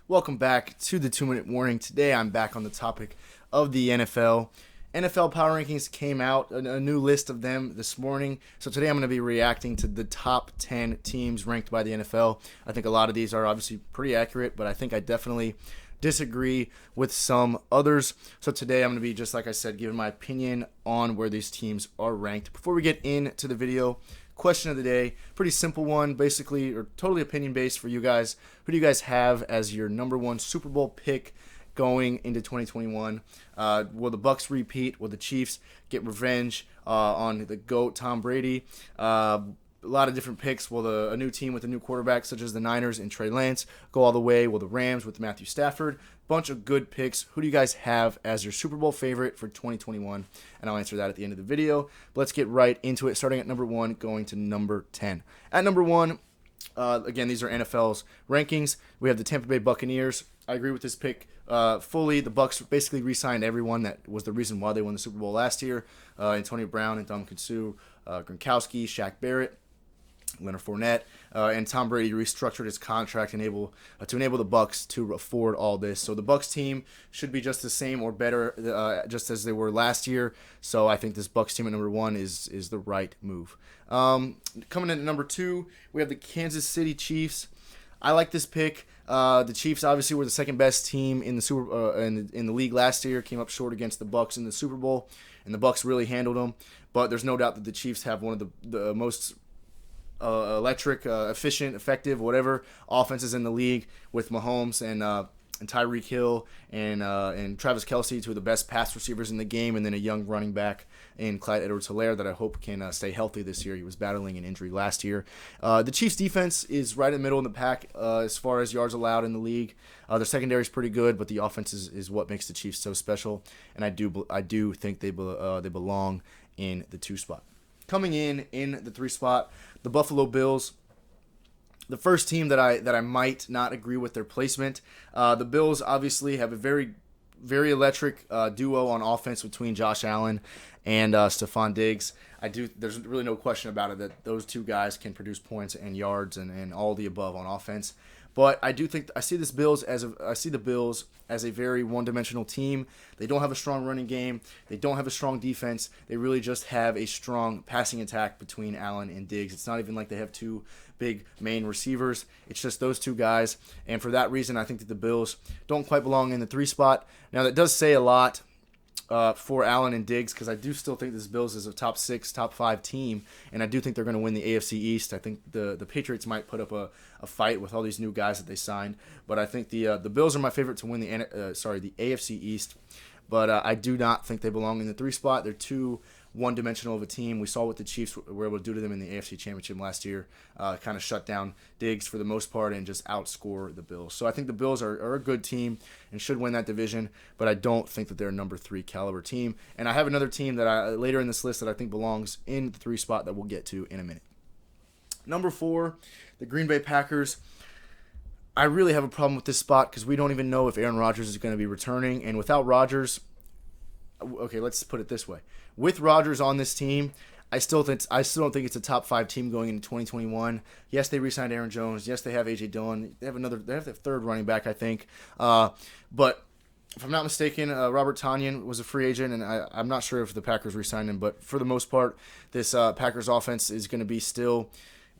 Welcome back to the 2-Minute Warning. Today I'm back on the topic of the NFL. NFL Power Rankings came out, a new list of them this morning. So today I'm going to be reacting to the top 10 teams ranked by the NFL. I think a lot of these are obviously pretty accurate, but I think I definitely disagree with some others. So today I'm going to be, just like I said, giving my opinion on where these teams are ranked. Before we get into the video, question of the day, pretty simple one, basically, or totally opinion based for you guys. Who do you guys have as your number one Super Bowl pick going into 2021? Will the Bucs repeat? Will the Chiefs get revenge on the GOAT Tom Brady? A lot of different picks. Will a new team with a new quarterback, such as the Niners and Trey Lance, go all the way? Will the Rams with Matthew Stafford? Bunch of good picks. Who do you guys have as your Super Bowl favorite for 2021? And I'll answer that at the end of the video. But let's get right into it, starting at number 1, going to number 10. At number 1, again, these are NFL's rankings. We have the Tampa Bay Buccaneers. I agree with this pick fully. The Bucs basically re-signed everyone that was the reason why they won the Super Bowl last year. Antonio Brown and Ndamukong Suh, Gronkowski, Shaq Barrett, Leonard Fournette, and Tom Brady restructured his contract to enable the Bucs to afford all this. So the Bucs team should be just the same or better, just as they were last year. So I think this Bucs team at number 1 is the right move. Coming in at number 2, we have the Kansas City Chiefs. I like this pick. The Chiefs obviously were the second best team in the in the league last year. Came up short against the Bucs in the Super Bowl, and the Bucs really handled them. But there's no doubt that the Chiefs have one of the most electric, efficient, effective, whatever offenses in the league with Mahomes and Tyreek Hill and Travis Kelce, two of the best pass receivers in the game, and then a young running back in Clyde Edwards-Helaire that I hope can stay healthy this year. He was battling an injury last year. The Chiefs' defense is right in the middle in the pack as far as yards allowed in the league. Their secondary is pretty good, but the offense is what makes the Chiefs so special, and I do think they belong in the 2 spot. Coming in the 3 spot, the Buffalo Bills. The first team that I might not agree with their placement. The Bills obviously have a very, very electric duo on offense between Josh Allen and Stephon Diggs. There's really no question about it that those two guys can produce points and yards and all the above on offense. But I do think I see the Bills as a very one-dimensional team. They don't have a strong running game. They don't have a strong defense. They really just have a strong passing attack between Allen and Diggs. It's not even like they have 2 big main receivers. It's just those 2 guys. And for that reason, I think that the Bills don't quite belong in the 3 spot. Now, that does say a lot for Allen and Diggs, because I do still think this Bills is a top 6, top 5 team, and I do think they're going to win the AFC East. I think the Patriots might put up a fight with all these new guys that they signed, but I think the Bills are my favorite to win the AFC East. But I do not think they belong in the 3 spot. They're too one-dimensional of a team. We saw what the Chiefs were able to do to them in the AFC Championship last year. Kind of shut down Diggs for the most part and just outscore the Bills. So I think the Bills are a good team and should win that division, but I don't think that they're a number 3 caliber team. And I have another team that later in this list that I think belongs in the 3 spot that we'll get to in a minute. Number 4, the Green Bay Packers. I really have a problem with this spot because we don't even know if Aaron Rodgers is going to be returning. And without Rodgers, okay, let's put it this way. With Rodgers on this team, I still don't think it's a top 5 team going into 2021. Yes, they re-signed Aaron Jones. Yes, they have A.J. Dillon. They have the 3rd running back, I think. But if I'm not mistaken, Robert Tonyan was a free agent, and I'm not sure if the Packers re-signed him. But for the most part, this Packers offense is going to be still.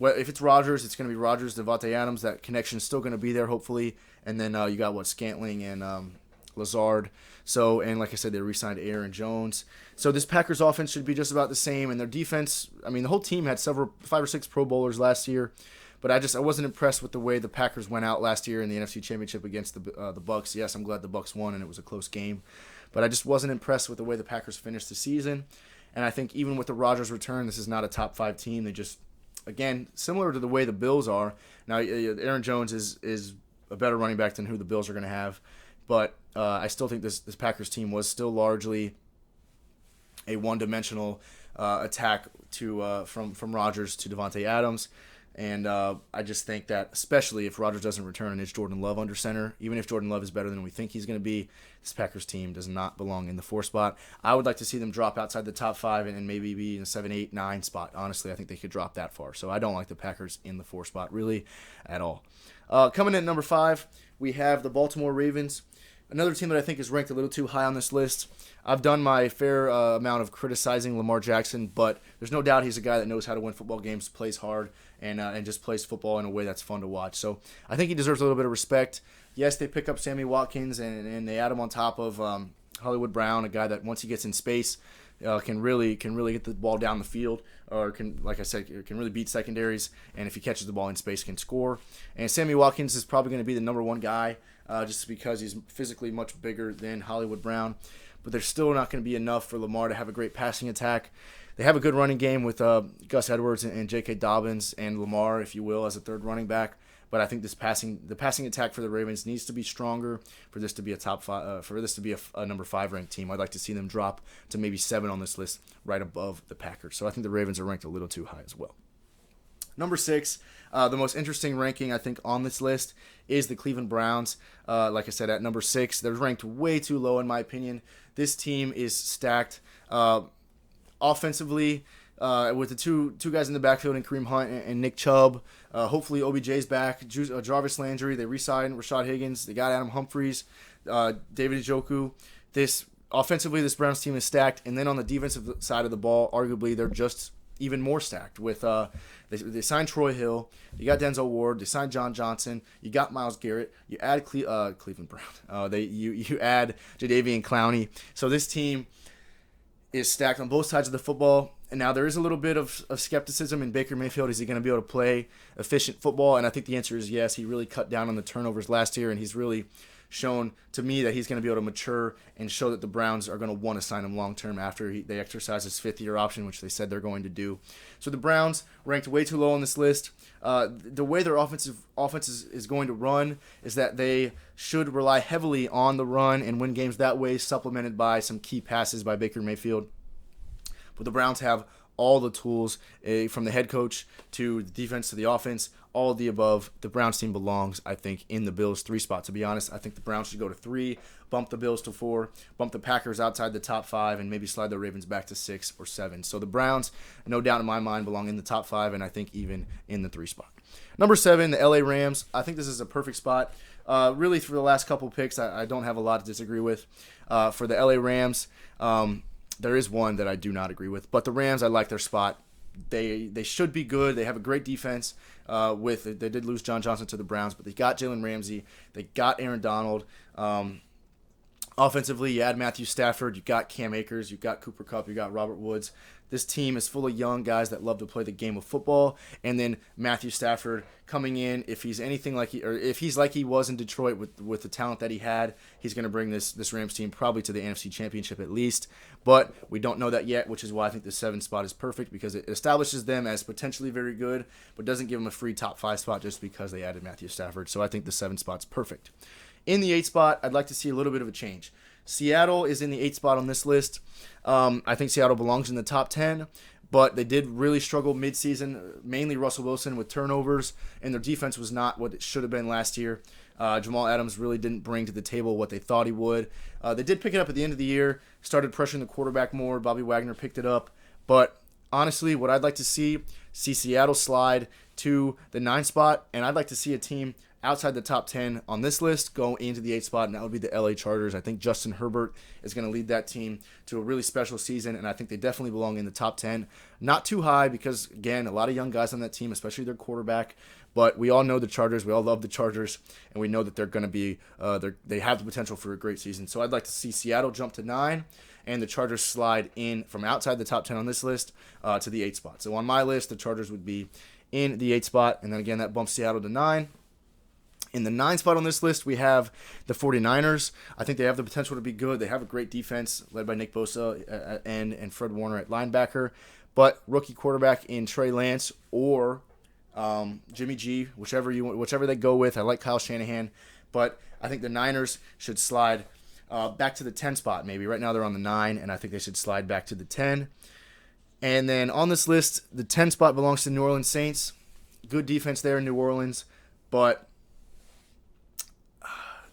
Well, if it's Rodgers, it's going to be Rodgers, Devontae Adams. That connection is still going to be there, hopefully. And then you got Scantling and Lazard. So, and like I said, they re-signed Aaron Jones. So this Packers offense should be just about the same. And their defense, I mean, the whole team had 5 or 6 Pro Bowlers last year. But I wasn't impressed with the way the Packers went out last year in the NFC Championship against the Bucs. Yes, I'm glad the Bucs won and it was a close game. But I just wasn't impressed with the way the Packers finished the season. And I think even with the Rodgers return, this is not a top 5 team. They just, again, similar to the way the Bills are. Now, Aaron Jones is a better running back than who the Bills are going to have. But I still think this Packers team was still largely a one-dimensional attack from Rodgers to Devontae Adams. And I just think that, especially if Rodgers doesn't return and it's Jordan Love under center, even if Jordan Love is better than we think he's going to be, this Packers team does not belong in the 4 spot. I would like to see them drop outside the top 5 and maybe be in the 7, 8, 9 spot. Honestly, I think they could drop that far. So I don't like the Packers in the 4 spot really at all. Coming in at number 5, we have the Baltimore Ravens, another team that I think is ranked a little too high on this list. I've done my fair amount of criticizing Lamar Jackson, but there's no doubt he's a guy that knows how to win football games, plays hard, and just plays football in a way that's fun to watch. So I think he deserves a little bit of respect. Yes, they pick up Sammy Watkins, and they add him on top of Hollywood Brown, a guy that once he gets in space can really get the ball down the field, or can, like I said, can really beat secondaries, and if he catches the ball in space, can score. And Sammy Watkins is probably going to be the number one guy just because he's physically much bigger than Hollywood Brown. But there's still not going to be enough for Lamar to have a great passing attack. They have a good running game with Gus Edwards and J.K. Dobbins and Lamar, if you will, as a third running back. But I think the passing attack for the Ravens needs to be stronger for this to be a top five, for this to be a number 5 ranked team. I'd like to see them drop to maybe 7 on this list, right above the Packers. So I think the Ravens are ranked a little too high as well. Number 6, the most interesting ranking I think on this list is the Cleveland Browns. Like I said, at number 6, they're ranked way too low in my opinion. This team is stacked offensively with the two guys in the backfield, and Kareem Hunt and Nick Chubb. Hopefully OBJ's back. Jarvis Landry. They re-signed Rashad Higgins. They got Adam Humphries, David Njoku. Offensively, this Browns team is stacked. And then on the defensive side of the ball, arguably they're just even more stacked. With they signed Troy Hill. You got Denzel Ward. They signed John Johnson. You got Myles Garrett. You add Cleveland Brown. You add Jadeveon Clowney. So this team is stacked on both sides of the football. And now there is a little bit of skepticism in Baker Mayfield. Is he going to be able to play efficient football? And I think the answer is yes. He really cut down on the turnovers last year, and he's really shown to me that he's going to be able to mature and show that the Browns are going to want to sign him long-term after they exercise his 5th-year option, which they said they're going to do. So the Browns ranked way too low on this list. The way their offense is going to run is that they should rely heavily on the run and win games that way, supplemented by some key passes by Baker Mayfield. But the Browns have all the tools, from the head coach to the defense to the offense, all of the above. The Browns team belongs, I think, in the Bills' 3 spot. To be honest, I think the Browns should go to 3, bump the Bills to 4, bump the Packers outside the top 5, and maybe slide the Ravens back to 6 or 7. So the Browns, no doubt in my mind, belong in the top 5, and I think even in the 3 spot. Number 7, the LA Rams. I think this is a perfect spot. Really, for the last couple picks, I don't have a lot to disagree with. For the LA Rams, there is one that I do not agree with, but the Rams, I like their spot. They should be good. They have a great defense. They did lose John Johnson to the Browns, but they got Jalen Ramsey. They got Aaron Donald. Offensively, you add Matthew Stafford. You got Cam Akers. You got Cooper Kupp. You got Robert Woods. This team is full of young guys that love to play the game of football. And then Matthew Stafford coming in, if he's anything like if he's like he was in Detroit with the talent that he had, he's going to bring this Rams team probably to the NFC Championship at least. But we don't know that yet, which is why I think the 7 spot is perfect, because it establishes them as potentially very good, but doesn't give them a free top 5 spot just because they added Matthew Stafford. So I think the 7 spot's perfect. In the 8 spot, I'd like to see a little bit of a change. Seattle is in the 8 spot on this list. I think Seattle belongs in the top 10, but they did really struggle midseason, mainly Russell Wilson with turnovers, and their defense was not what it should have been last year. Jamal Adams really didn't bring to the table what they thought he would. They did pick it up at the end of the year, started pressuring the quarterback more. Bobby Wagner picked it up, but honestly, what I'd like to see Seattle slide to the 9 spot, and I'd like to see a team outside the top 10 on this list go into the 8th spot, and that would be the LA Chargers. I think Justin Herbert is going to lead that team to a really special season, and I think they definitely belong in the top 10. Not too high because, again, a lot of young guys on that team, especially their quarterback, but we all know the Chargers. We all love the Chargers, and we know that they're going to be they have the potential for a great season. So I'd like to see Seattle jump to 9 and the Chargers slide in from outside the top 10 on this list to the 8th spot. So on my list, the Chargers would be in the 8th spot, and then again, that bumps Seattle to 9. In the 9 spot on this list, we have the 49ers. I think they have the potential to be good. They have a great defense led by Nick Bosa at end and Fred Warner at linebacker. But rookie quarterback in Trey Lance or Jimmy G, whichever they go with. I like Kyle Shanahan. But I think the Niners should slide back to the 10 spot maybe. Right now they're on the 9, and I think they should slide back to the 10. And then on this list, the 10 spot belongs to New Orleans Saints. Good defense there in New Orleans. But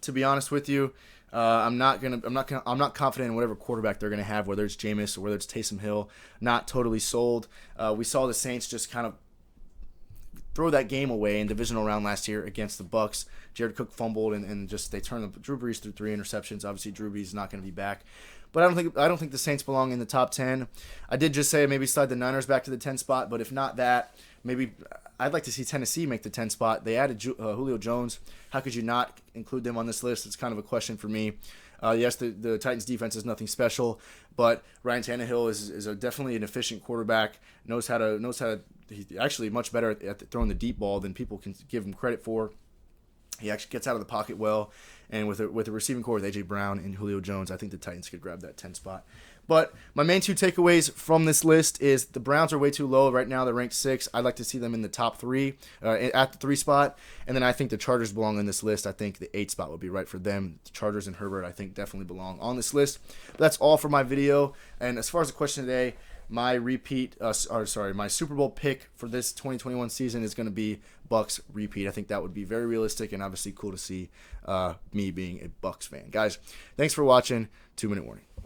to be honest with you, I'm not confident in whatever quarterback they're gonna have, whether it's Jameis or whether it's Taysom Hill. Not totally sold. We saw the Saints just kind of throw that game away in divisional round last year against the Bucs. Jared Cook fumbled and just they turned Drew Brees threw 3 interceptions. Obviously, Drew Brees is not going to be back. But I don't think the Saints belong in the top 10. I did just say maybe slide the Niners back to the 10 spot, but if not that, maybe I'd like to see Tennessee make the 10 spot. They added Julio Jones. How could you not include them on this list? It's kind of a question for me. Yes, the Titans defense is nothing special, but Ryan Tannehill is definitely an efficient quarterback. Knows how to. He's actually much better at throwing the deep ball than people can give him credit for. He actually gets out of the pocket well, and with a receiving core with A.J. Brown and Julio Jones, I think the Titans could grab that 10 spot. But my main 2 takeaways from this list is the Browns are way too low right now. They're ranked 6. I'd like to see them in the top 3, at the 3 spot. And then I think the Chargers belong on this list. I think the 8 spot would be right for them. The Chargers and Herbert, I think, definitely belong on this list. But that's all for my video. And as far as the question today, my Super Bowl pick for this 2021 season is going to be Bucs repeat. I think that would be very realistic and obviously cool to see me being a Bucs fan. Guys, thanks for watching. 2-minute warning.